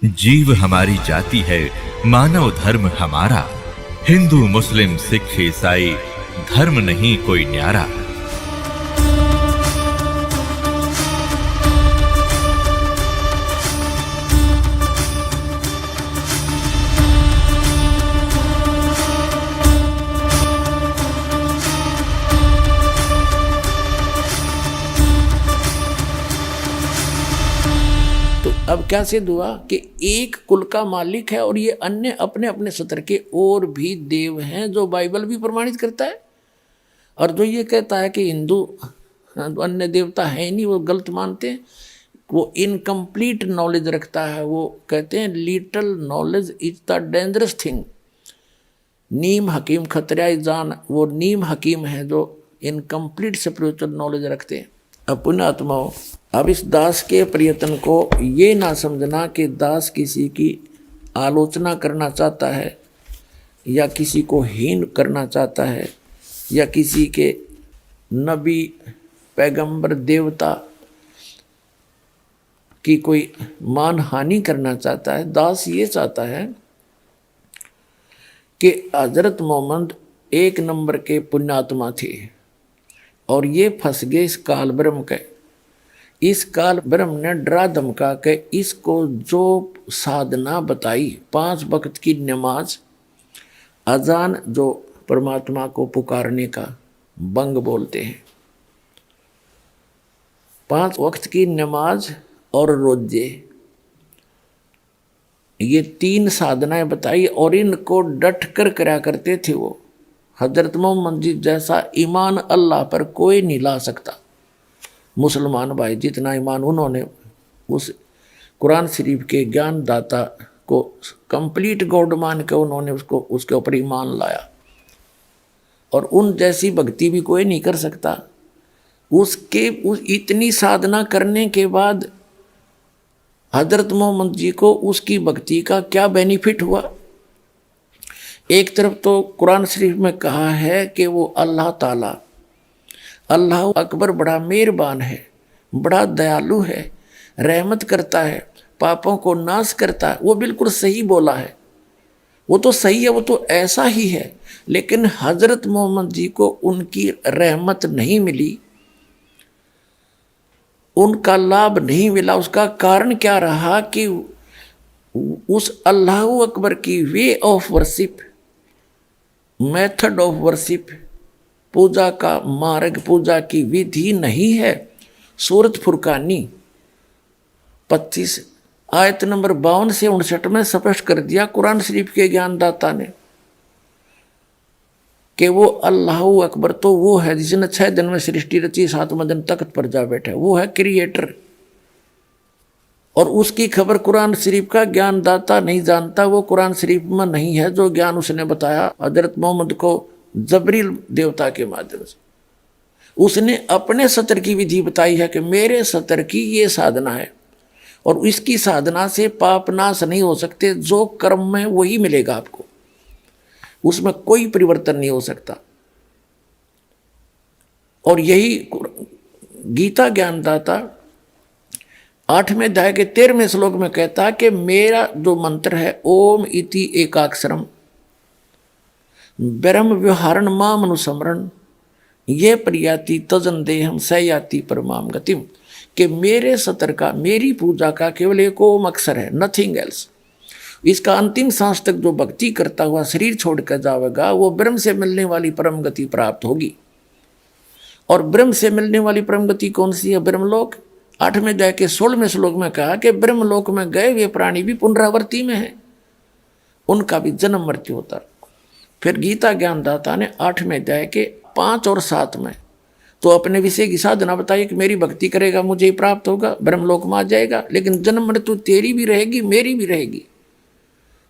जीव हमारी जाति है, मानव धर्म हमारा। हिंदू मुस्लिम सिख ईसाई धर्म नहीं कोई न्यारा। अब क्या सिद्ध हुआ कि एक कुल का मालिक है और ये अन्य अपने अपने सत्र के और भी देव हैं, जो बाइबल भी प्रमाणित करता है। और जो ये कहता है कि हिंदू अन्य देवता है ही नहीं, वो गलत मानते हैं, वो इनकम्प्लीट नॉलेज रखता है। वो कहते हैं little knowledge is the dangerous thing. नीम हकीम खतरा जान, वो नीम हकीम है जो इनकम्प्लीट स्पिरिचुअल नॉलेज रखते हैं। अब पुण्यात्माओं, अब इस दास के प्रयत्न को ये ना समझना कि दास किसी की आलोचना करना चाहता है या किसी को हीन करना चाहता है या किसी के नबी पैगंबर देवता की कोई मान हानि करना चाहता है। दास ये चाहता है कि हजरत मोहम्मद एक नंबर के पुण्यात्मा थे और ये फंस गए इस काल ब्रह्म के। इस काल ब्रह्म ने डरा धमका के इसको जो साधना बताई, 5 वक्त की नमाज, अजान जो परमात्मा को पुकारने का बंग बोलते हैं, 5 वक्त की नमाज और रोजे, ये 3 साधनाएं बताई और इनको डट कर करा करते थे वो। हजरत मोहम्मद जी जैसा ईमान अल्लाह पर कोई नहीं ला सकता। मुसलमान भाई जितना ईमान उन्होंने उस कुरान शरीफ के ज्ञान दाता को कंप्लीट गॉड मान के उन्होंने उसके ऊपर ईमान लाया, और उन जैसी भक्ति भी कोई नहीं कर सकता। उस इतनी साधना करने के बाद हजरत मोहम्मद जी को उसकी भक्ति का क्या बेनिफिट हुआ? एक तरफ तो कुरान शरीफ में कहा है कि वो अल्लाह ताला, अल्लाह अकबर बड़ा मेहरबान है, बड़ा दयालु है, रहमत करता है, पापों को नाश करता है। वो बिल्कुल सही बोला है, वो तो सही है, वो तो ऐसा ही है। लेकिन हजरत मोहम्मद जी को उनकी रहमत नहीं मिली, उनका लाभ नहीं मिला। उसका कारण क्या रहा कि उस अल्लाह अकबर की way of worship, method of worship, पूजा का मार्ग, पूजा की विधि नहीं है। सूरत फुरकानी 25 आयत नंबर 52 से 59 में स्पष्ट कर दिया कुरान शरीफ के ज्ञानदाता ने कि वो अल्लाह अकबर तो वो है जिसने 6 दिन में सृष्टि रची, 7वें दिन तख्त पर जा बैठे, वो है क्रिएटर। और उसकी खबर कुरान शरीफ का ज्ञानदाता नहीं जानता। वो कुरान शरीफ में नहीं है जो ज्ञान उसने बताया हजरत मोहम्मद को जबरील देवता के माध्यम से। उसने अपने सत्र की विधि बताई है कि मेरे सत्र की ये साधना है और इसकी साधना से पाप नाश नहीं हो सकते, जो कर्म में वही मिलेगा आपको, उसमें कोई परिवर्तन नहीं हो सकता। और यही गीता ज्ञानदाता 8वें अध्याय के 13वें श्लोक में कहता कि मेरा जो मंत्र है ओम इति एकाक्षरम ब्रह्म व्यवहारण माम अनुस्मरण ये प्रयाति तजन देहम सयाति परमाम गतिम, कि मेरे सत्र का, मेरी पूजा का केवल एक ओम अक्षर है, नथिंग एल्स। इसका अंतिम सांस तक जो भक्ति करता हुआ शरीर छोड़कर जाएगा वो ब्रह्म से मिलने वाली परम गति प्राप्त होगी। और ब्रह्म से मिलने वाली परम गति कौन सी है? ब्रह्मलोक। 8वें अध्याय के 16वें श्लोक में कहा कि ब्रह्मलोक में गए हुए प्राणी भी पुनरावृत्ति में है, उनका भी जन्म मृत्यु होता। फिर गीता ज्ञानदाता ने 8वें अध्याय के 5 और 7 में तो अपने विषय की साधना बताई कि मेरी भक्ति करेगा मुझे प्राप्त होगा, ब्रह्मलोक में आ जाएगा, लेकिन जन्म मृत्यु तेरी भी रहेगी मेरी भी रहेगी,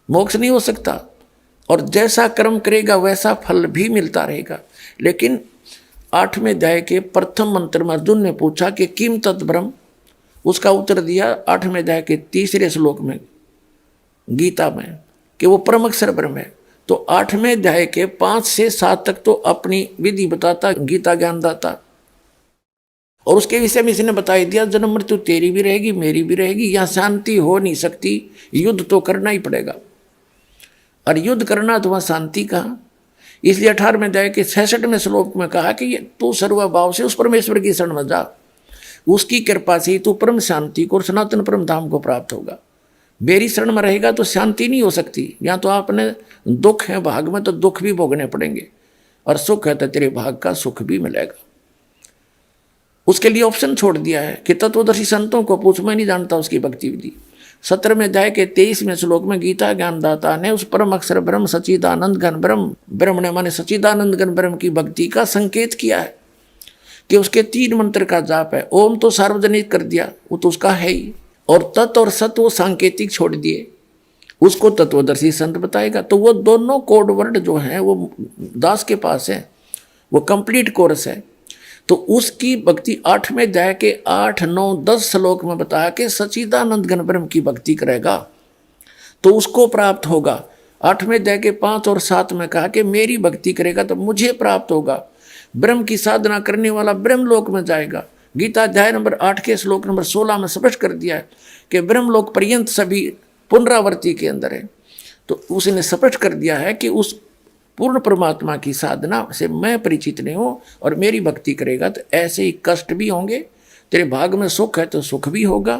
मोक्ष नहीं हो सकता। और जैसा कर्म करेगा वैसा फल भी मिलता रहेगा। लेकिन 8वें अध्याय के प्रथम मंत्र में अर्जुन ने पूछा कि किम तत् ब्रह्म, उसका उत्तर दिया 8वें अध्याय के 3रे श्लोक में गीता में कि वो परम अक्षर ब्रह्म है। तो 8वें अध्याय के 5 से 7 तक तो अपनी विधि बताता गीता ज्ञानदाता, और उसके विषय में इसने बता दिया जन्म मृत्यु तेरी भी रहेगी मेरी भी रहेगी, यहाँ शांति हो नहीं सकती, युद्ध तो करना ही पड़ेगा। और युद्ध करना तो वहाँ शांति कहाँ। इसलिए 18वें अध्याय के 66वें श्लोक में कहा कि तू सर्वभाव से उस परमेश्वर की शरण में जा, उसकी कृपा से ही तू परम शांति को और सनातन परम धाम को प्राप्त होगा। मेरी शरण में रहेगा तो शांति नहीं हो सकती। यहाँ तो आपने दुख है भाग में तो दुख भी भोगने पड़ेंगे, और सुख है तो तेरे भाग का सुख भी मिलेगा। उसके लिए ऑप्शन छोड़ दिया है कि तत्वदर्शी संतों को पूछ, मैं नहीं जानता उसकी भक्ति विधि। 17वें अध्याय के 23वें श्लोक में गीता ज्ञानदाता ने उस परम अक्षर ब्रह्म सच्चिदानंद घन ब्रह्म, ब्रह्म ने माने सच्चिदानंद घन ब्रह्म की भक्ति का संकेत किया है कि उसके 3 मंत्र का जाप है। ओम तो सार्वजनिक कर दिया, वो तो उसका है ही, और तत् और सत वो सांकेतिक छोड़ दिए, उसको तत्वदर्शी संत बताएगा। तो वो दोनों कोड वर्ड जो हैं वो दास के पास है, वो कंप्लीट कोर्स है। तो उसकी भक्ति 8वें अध्याय के 8, 9, 10 श्लोक में बताया कि सच्चिदानंद घन ब्रह्म की भक्ति करेगा तो उसको प्राप्त होगा। 8वें अध्याय के 5 और 7 में कहा कि मेरी भक्ति करेगा तो मुझे प्राप्त होगा। ब्रह्म की साधना करने वाला ब्रह्मलोक में जाएगा। गीता अध्याय नंबर 8 के श्लोक नंबर 16 में स्पष्ट कर दिया है कि ब्रह्मलोक पर्यंत सभी पुनरावृत्ति के अंदर है। तो उसने स्पष्ट कर दिया है कि उस पूर्ण परमात्मा की साधना से मैं परिचित नहीं हूँ, और मेरी भक्ति करेगा तो ऐसे ही कष्ट भी होंगे, तेरे भाग में सुख है तो सुख भी होगा,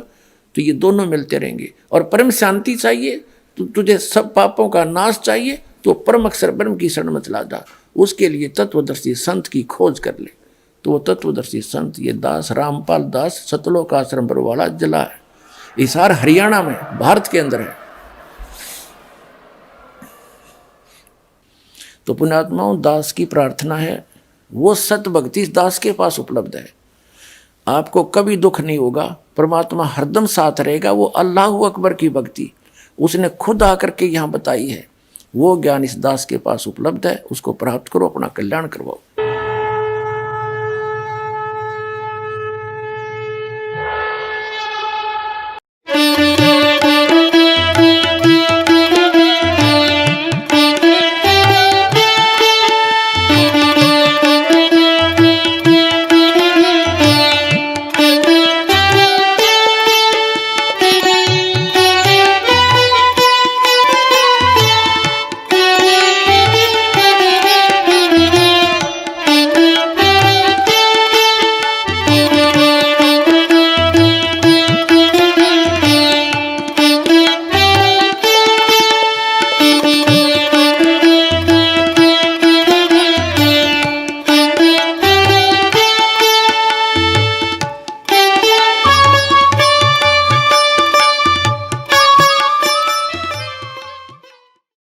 तो ये दोनों मिलते रहेंगे। और परम शांति चाहिए तो तुझे सब पापों का नाश चाहिए तो परम अक्षर ब्रह्म की शरण में चला जा। उसके लिए तत्वदर्शी संत की खोज कर ले। तो वो तत्वदर्शी संत ये दास रामपाल दास सतलोक आश्रम पर वाला जिला है, हिसार हरियाणा में भारत के अंदर है। तो पुण्यात्माओं, दास की प्रार्थना है वो सत भक्ति इस दास के पास उपलब्ध है। आपको कभी दुख नहीं होगा, परमात्मा हरदम साथ रहेगा। वो अल्लाह अकबर की भक्ति उसने खुद आकर के यहाँ बताई है, वो ज्ञान इस दास के पास उपलब्ध है। उसको प्राप्त करो, अपना कल्याण करवाओ।